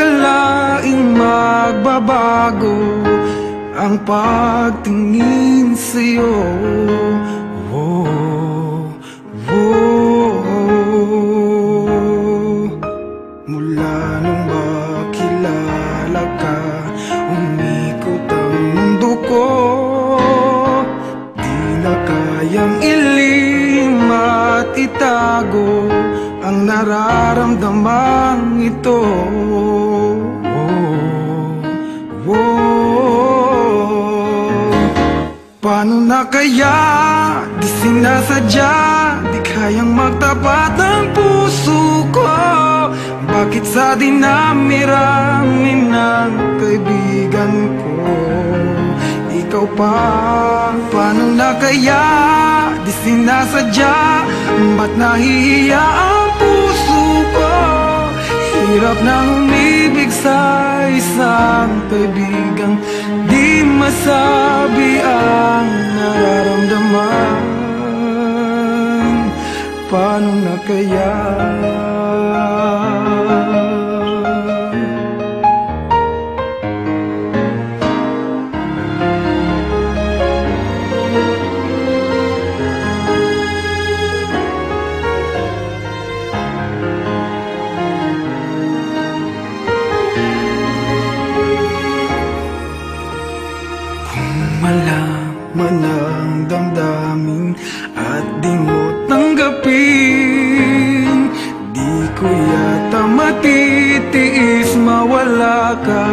akalaing magbabago ang pagtingin sa'yo. Mula nung makilala ka, umikot ang mundo ko. Di na kayang ilim at itago ang nararamdamang ito. Paano na kaya? Di sinasadya, di kayang magtapat ang puso ko. Bakit sa dinami-rami ng kaibigan ko, ikaw pa? Paano na kaya? Di sinasadya, ba't nahihiya ang puso ko? Hirap nang umibig sa isang kaibigang di masabi ang nararamdaman. Paano na kaya? Malaman ang damdamin at di mo tanggapin, di ko yata matitiis mawala ka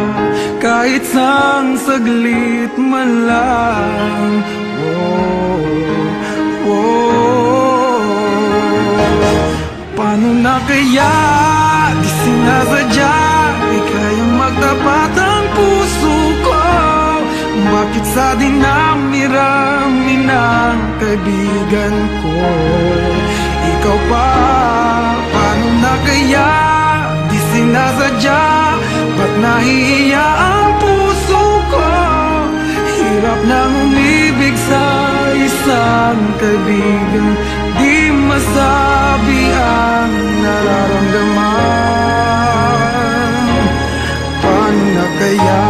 kahit sang saglit man lang. Paano na kaya? Di sinasadya, di kayang magtapat ang puso ko. Bakit sa dinami-rami ng kaibigan ko, ikaw pa? Paano na kaya? Di sinasadya, ba't nahihiya ang puso ko? Hirap nang umibig sa isang kaibigan di masabi ang nararamdaman. Paano na kaya?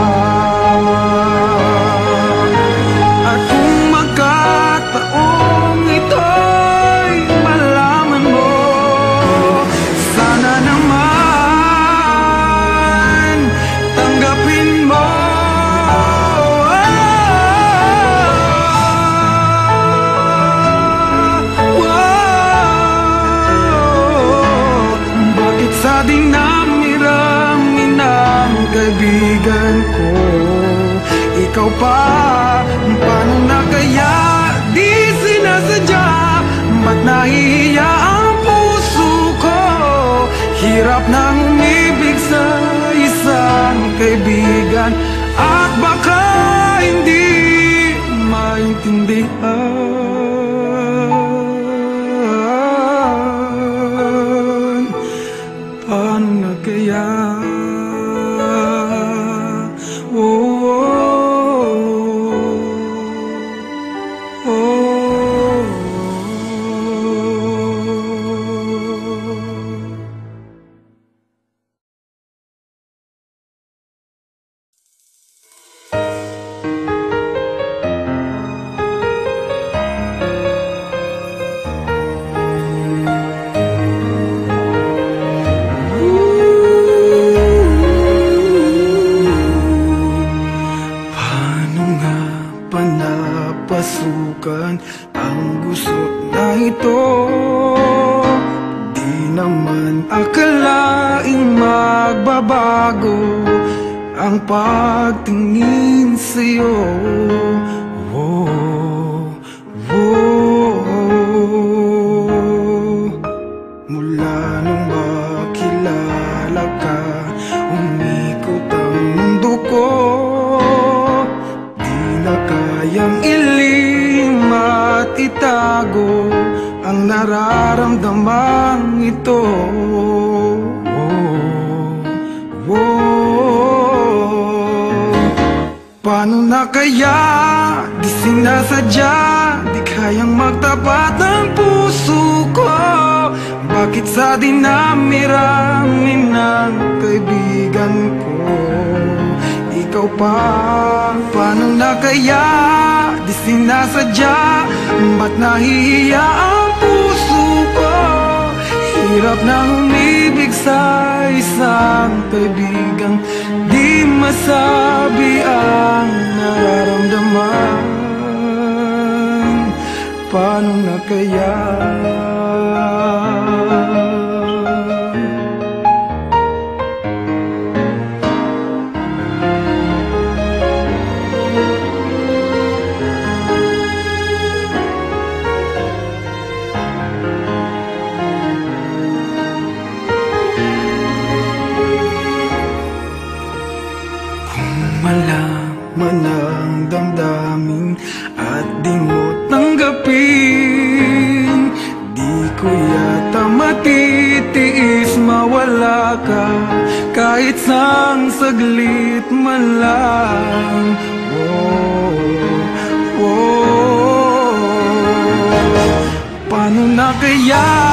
Kaibigan ko, ikaw pa? Paano na kaya? Di sinasadya, ba't nahihiya ang puso ko? Hirap nang umibig sa isang kaibigan at baka hindi maintindihan. Paano na kaya? Panapasukan ang gusto na ito. Di naman akalaing magbabago ang pagtingin sa'yo. Mula nung makilala ka, umikot ang mundo ko. Kayang ilim at itago ang nararamdamang ito. Paano na kaya? Di sinasadya, di kayang magtapat ang puso ko. Bakit sa dinami-rami ng kaibigan ko ikaw pa? Paano na kaya? Di sinasadya, ba't nahihiya ang puso ko? Hirap na umibig sa isang kaibigang di masabi ang nararamdaman. Paano na kaya? Malaman ang damdamin at di mo tanggapin, di ko yata matitiis mawala ka kahit sang saglit man lang. Oh, oh. Paano na kaya?